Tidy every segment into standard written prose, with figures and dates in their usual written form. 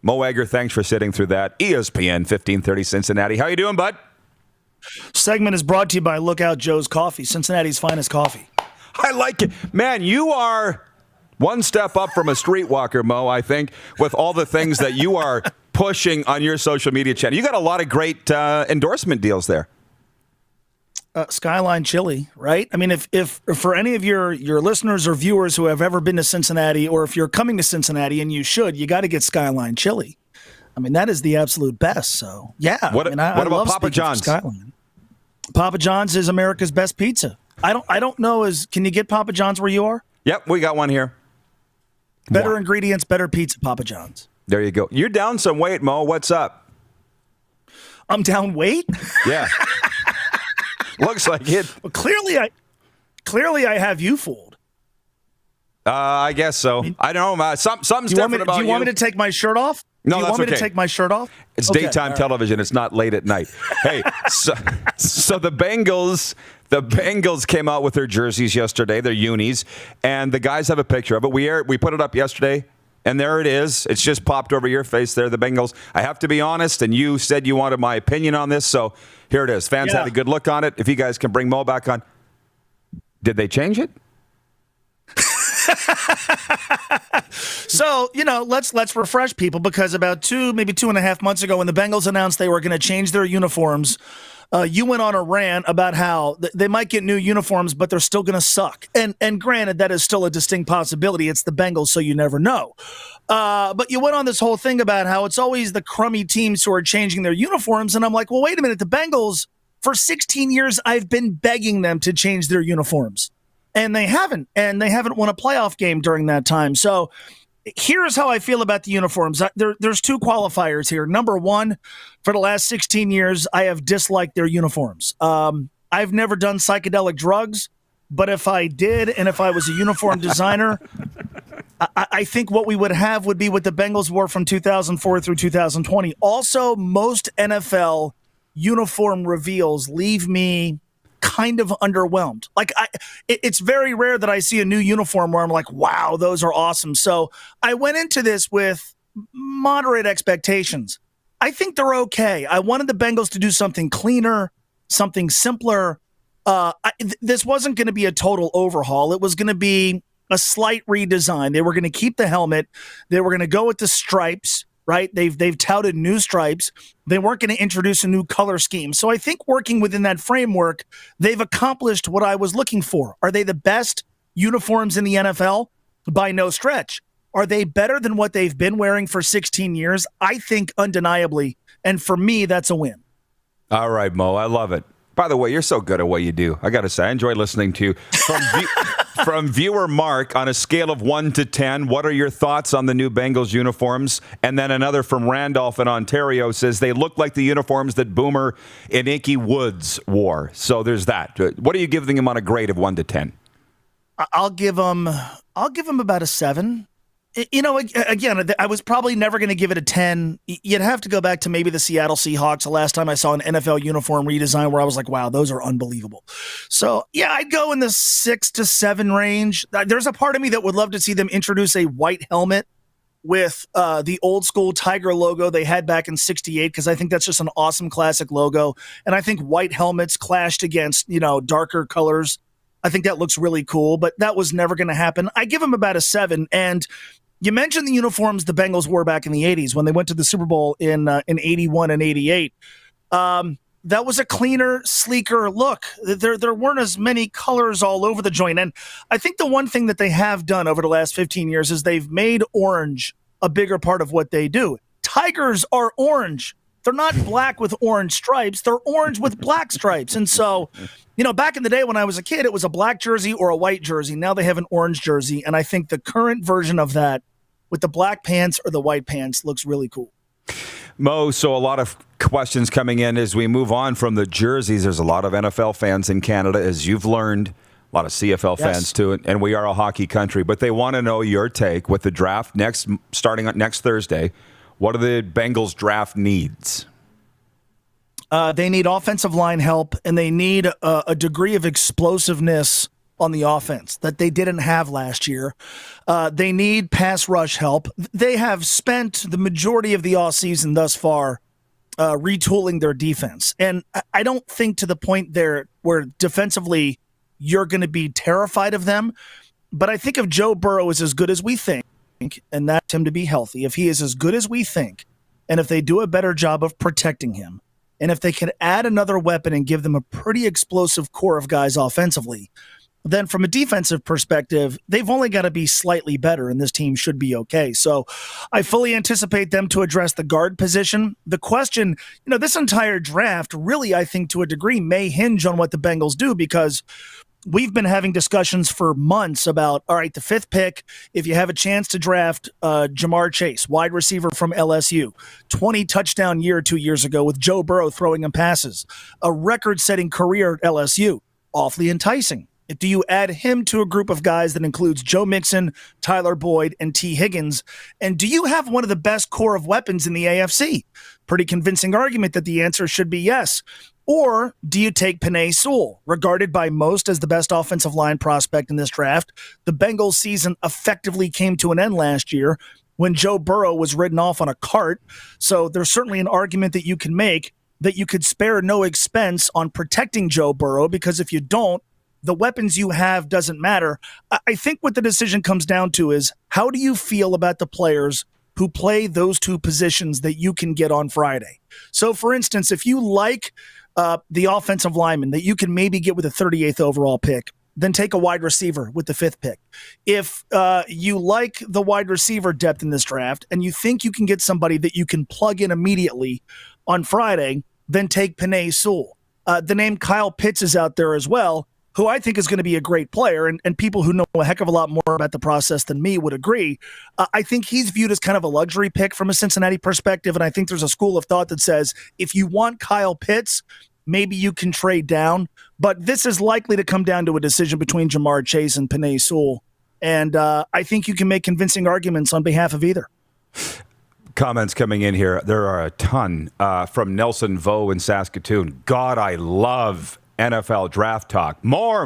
Mo Egger, thanks for sitting through that. ESPN 1530 Cincinnati. How you doing, bud? Segment is brought to you by Lookout Joe's Coffee, Cincinnati's finest coffee. I like it. Man, you are one step up from a streetwalker, Mo, I think, with all the things that you are pushing on your social media channel. You got a lot of great endorsement deals there. Skyline Chili, right? I mean, if for any of your listeners or viewers who have ever been to Cincinnati, or if you're coming to Cincinnati, and you should, you got to get Skyline Chili. I mean, that is the absolute best. So, yeah. What about love Papa John's? Skyline. Papa John's is America's best pizza. I don't know. Can you get Papa John's where you are? Yep, we got one here. Better ingredients, better pizza, Papa John's. There you go. You're down some weight, Mo. What's up? I'm down weight? Yeah. Looks like it. Well, clearly I have you fooled. I guess so. I don't know. Something's different about you. Do you want me to take my shirt off? No, do you that's want me okay. to take my shirt off? It's okay, daytime right. television. It's not late at night. Hey, so the Bengals came out with their jerseys yesterday, their unis, and the guys have a picture of it. We put it up yesterday, and there it is. It's just popped over your face there, the Bengals. I have to be honest, and you said you wanted my opinion on this, so here it is. Fans had a good look on it. If you guys can bring Mo back on. Did they change it? So, let's refresh people, because about maybe 2.5 months ago, when the Bengals announced they were going to change their uniforms, you went on a rant about how they might get new uniforms, but they're still going to suck. And granted, that is still a distinct possibility. It's the Bengals, so you never know. But you went on this whole thing about how it's always the crummy teams who are changing their uniforms. And I'm like, well, wait a minute. The Bengals, for 16 years, I've been begging them to change their uniforms. And they haven't. And they haven't won a playoff game during that time. So here's how I feel about the uniforms. There's two qualifiers here. Number one, for the last 16 years, I have disliked their uniforms. I've never done psychedelic drugs, but if I did, and if I was a uniform designer, I think what we would have would be what the Bengals wore from 2004 through 2020. Also, most NFL uniform reveals leave me kind of underwhelmed. Like, it's very rare that I see a new uniform where I'm like, wow, those are awesome. So I went into this with moderate expectations. I think they're okay. I wanted the Bengals to do something cleaner, something simpler. This wasn't going to be a total overhaul. It was going to be a slight redesign. They were going to keep the helmet. They were going to go with the stripes, right? They've touted new stripes. They weren't going to introduce a new color scheme. So I think working within that framework, they've accomplished what I was looking for. Are they the best uniforms in the NFL? By no stretch. Are they better than what they've been wearing for 16 years? I think undeniably. And for me, that's a win. All right, Mo. I love it. By the way, you're so good at what you do. I got to say, I enjoy listening to you. From viewer Mark, on a scale of 1 to 10, what are your thoughts on the new Bengals uniforms? And then another from Randolph in Ontario says they look like the uniforms that Boomer and Inky Woods wore. So there's that. What are you giving them on a grade of 1 to 10? I'll give them about a 7. Again, I was probably never going to give it a 10. You'd have to go back to maybe the Seattle Seahawks, the last time I saw an NFL uniform redesign where I was like, wow, those are unbelievable. So, yeah, I'd go in the 6 to 7 range. There's a part of me that would love to see them introduce a white helmet with the old school Tiger logo they had back in '68, because I think that's just an awesome classic logo. And I think white helmets clashed against, darker colors. I think that looks really cool, but that was never going to happen. I give them about a 7. And you mentioned the uniforms the Bengals wore back in the 80s when they went to the Super Bowl in 81 and 88. That was a cleaner, sleeker look. There weren't as many colors all over the joint. And I think the one thing that they have done over the last 15 years is they've made orange a bigger part of what they do. Tigers are orange. They're not black with orange stripes. They're orange with black stripes. And so, back in the day when I was a kid, it was a black jersey or a white jersey. Now they have an orange jersey. And I think the current version of that with the black pants or the white pants looks really cool. Mo, so a lot of questions coming in as we move on from the jerseys. There's a lot of NFL fans in Canada, as you've learned, a lot of CFL fans too, and we are a hockey country. But they want to know your take with the draft starting next Thursday. What are the Bengals draft needs? They need offensive line help, and they need a degree of explosiveness on the offense that they didn't have last year. They need pass rush help. They have spent the majority of the offseason thus far retooling their defense. And I don't think to the point there where defensively you're going to be terrified of them. But I think if Joe Burrow is as good as we think, and that's him to be healthy, if he is as good as we think, and if they do a better job of protecting him, and if they can add another weapon and give them a pretty explosive core of guys offensively, then from a defensive perspective, they've only got to be slightly better, and this team should be okay. So I fully anticipate them to address the guard position. The question, this entire draft really, I think, to a degree, may hinge on what the Bengals do, because we've been having discussions for months about, all right, the 5th pick, if you have a chance to draft Jamar Chase, wide receiver from LSU, 20 touchdown year 2 years ago with Joe Burrow throwing him passes, a record-setting career at LSU, awfully enticing. Do you add him to a group of guys that includes Joe Mixon, Tyler Boyd, and T. Higgins? And do you have one of the best core of weapons in the AFC? Pretty convincing argument that the answer should be yes. Or do you take Penei Sewell, regarded by most as the best offensive line prospect in this draft? The Bengals season effectively came to an end last year when Joe Burrow was ridden off on a cart. So there's certainly an argument that you can make that you could spare no expense on protecting Joe Burrow, because if you don't, the weapons you have doesn't matter. I think what the decision comes down to is, how do you feel about the players who play those two positions that you can get on Friday? So, for instance, if you like the offensive lineman that you can maybe get with a 38th overall pick, then take a wide receiver with the 5th pick. If you like the wide receiver depth in this draft and you think you can get somebody that you can plug in immediately on Friday, then take Penei Sewell. The name Kyle Pitts is out there as well, who I think is going to be a great player, and people who know a heck of a lot more about the process than me would agree. I think he's viewed as kind of a luxury pick from a Cincinnati perspective, and I think there's a school of thought that says if you want Kyle Pitts, maybe you can trade down. But this is likely to come down to a decision between Jamar Chase and Penei Sewell, and I think you can make convincing arguments on behalf of either. Comments coming in here. There are a ton from Nelson Vo in Saskatoon. God, I love NFL draft talk. More.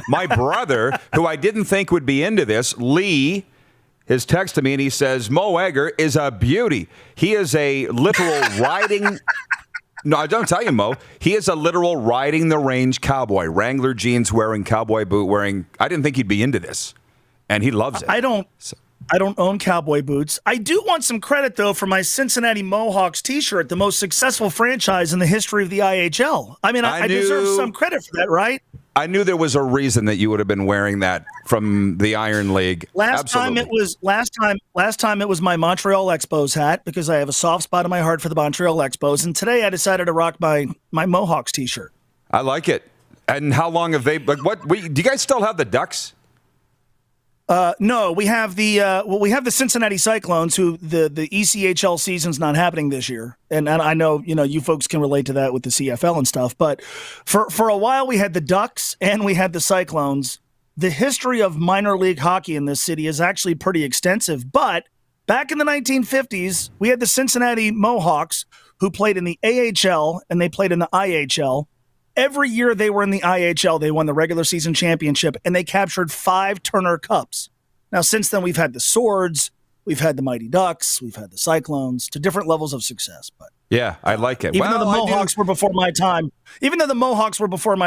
My brother, who I didn't think would be into this, Lee, has texted me and he says, Mo Egger is a beauty. He is a literal riding... No, I don't tell you, Mo. He is a literal riding the range cowboy. Wrangler jeans wearing, cowboy boot wearing. I didn't think he'd be into this. And he loves it. I don't own cowboy boots. I do want some credit, though, for my Cincinnati Mohawks t-shirt, the most successful franchise in the history of the IHL. I mean, I deserve some credit for that, right? I knew there was a reason that you would have been wearing that from the Iron League. Last time it was my Montreal Expos hat, because I have a soft spot in my heart for the Montreal Expos, and today I decided to rock my Mohawks t-shirt. I like it. And how long have they? Like, do you guys still have the Ducks? No, we have the Cincinnati Cyclones, who the ECHL season's not happening this year, and I know you folks can relate to that with the CFL and stuff. But for a while we had the Ducks and we had the Cyclones. The history of minor league hockey in this city is actually pretty extensive. But back in the 1950s, we had the Cincinnati Mohawks, who played in the AHL and they played in the IHL. Every year they were in the IHL, they won the regular season championship, and they captured 5 Turner Cups. Now, since then, we've had the Swords, we've had the Mighty Ducks, we've had the Cyclones, to different levels of success. But yeah, I like it. Even though the Mohawks were before my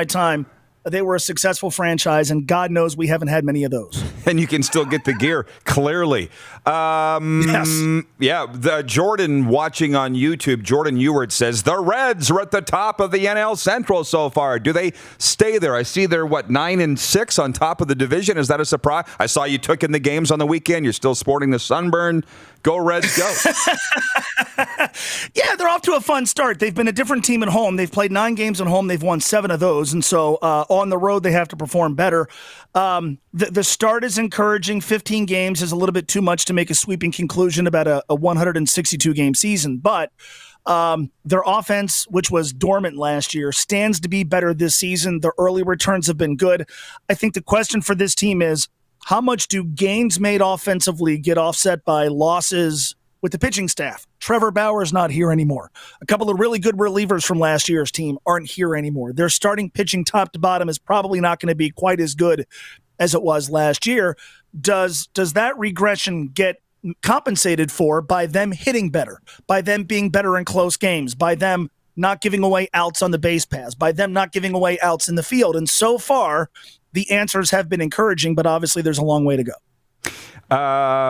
time, they were a successful franchise, and God knows we haven't had many of those. And you can still get the gear, clearly. Yes. Yeah, Jordan watching on YouTube, Jordan Ewart says, the Reds are at the top of the NL Central so far. Do they stay there? I see they're, 9-6 on top of the division. Is that a surprise? I saw you took in the games on the weekend. You're still sporting the sunburn. Go Reds, go. Yeah, they're off to a fun start. They've been a different team at home. They've played 9 games at home. They've won 7 of those. And so on the road, they have to perform better. The start is encouraging. 15 games is a little bit too much to make a sweeping conclusion about a 162-game season. But their offense, which was dormant last year, stands to be better this season. The early returns have been good. I think the question for this team is, how much do gains made offensively get offset by losses with the pitching staff. Trevor Bauer's not here anymore. A couple of really good relievers from last year's team aren't here anymore. Their starting pitching top to bottom is probably not going to be quite as good as it was last year. Does that regression get compensated for by them hitting better, by them being better in close games, by them not giving away outs on the base paths, by them not giving away outs in the field? And so far, the answers have been encouraging, but obviously there's a long way to go.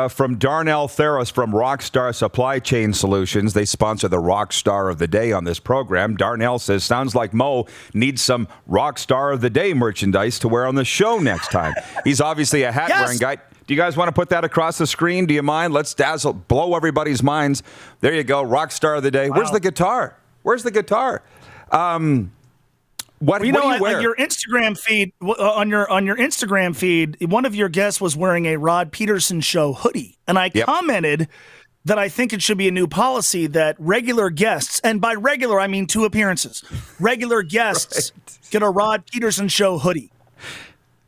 From Darnell Theros from Rockstar Supply Chain Solutions. They sponsor the Rockstar of the Day on this program. Darnell says, sounds like Mo needs some Rockstar of the Day merchandise to wear on the show next time. He's obviously a hat-wearing guy. Do you guys want to put that across the screen? Do you mind? Let's blow everybody's minds. There you go, Rockstar of the Day. Wow. Where's the guitar? What do you wear? On your Instagram feed, on your Instagram feed, one of your guests was wearing a Rod Pedersen Show hoodie, and I commented that I think it should be a new policy that regular guests, and by regular I mean 2 appearances, regular guests get a Rod Pedersen Show hoodie.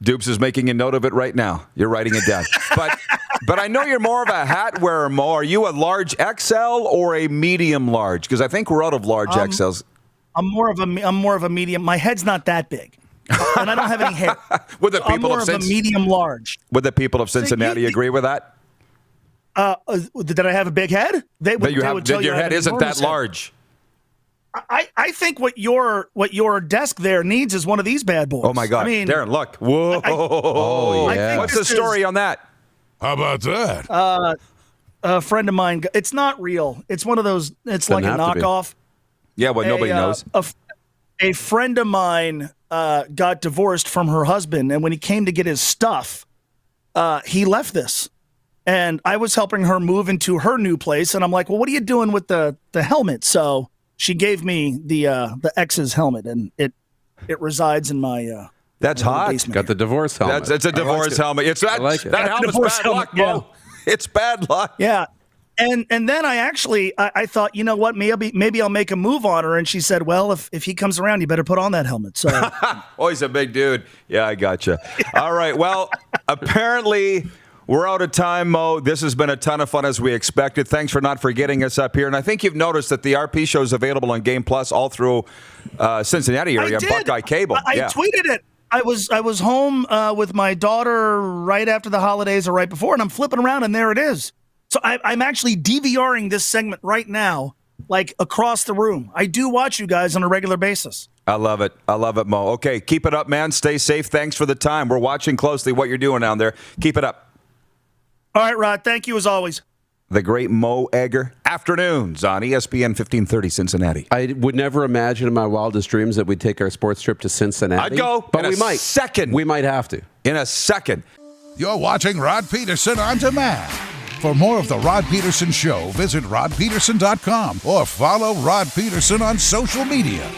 Dupes is making a note of it right now. You're writing it down, but I know you're more of a hat wearer, Mo. Are you a large XL or a medium large? Because I think we're out of large XLs. I'm more of a medium. My head's not that big, and I don't have any hair. Would the people I'm more of a medium large. Would the people of Cincinnati agree with that? Did I have a big head? Your head isn't that large. I think what your desk there needs is one of these bad boys. Oh my God, Darren! Look, whoa! What's the story on that? How about that? A friend of mine. It's not real. It's one of those. It's like a knockoff. Yeah, well, nobody knows. A friend of mine got divorced from her husband, and when he came to get his stuff, he left this. And I was helping her move into her new place, and I'm like, well, what are you doing with the helmet? So she gave me the ex's helmet, and it resides in my that's hot. basement. Got the divorce helmet. It's a divorce helmet. It's that. Like it. That helmet's bad luck, Mo. It's bad luck. Yeah. And then I thought, you know what, maybe I'll make a move on her. And she said, well, if he comes around, you better put on that helmet. So, oh, he's a big dude. Yeah, I gotcha. All right. Well, apparently we're out of time, Mo. This has been a ton of fun as we expected. Thanks for not forgetting us up here. And I think you've noticed that the RP show is available on Game Plus all through Cincinnati area, Buckeye Cable. I tweeted it. I was home with my daughter right after the holidays or right before, and I'm flipping around, and there it is. So I'm actually DVRing this segment right now, like across the room. I do watch you guys on a regular basis. I love it, Mo. Okay, keep it up, man. Stay safe. Thanks for the time. We're watching closely what you're doing down there. Keep it up. All right, Rod. Thank you as always. The great Mo Egger. Afternoons on ESPN 1530 Cincinnati. I would never imagine in my wildest dreams that we'd take our sports trip to Cincinnati. I'd go, but we might. Second. We might have to. In a second. You're watching Rod Pedersen on demand. For more of the Rod Pedersen Show, visit rodpedersen.com or follow Rod Pedersen on social media.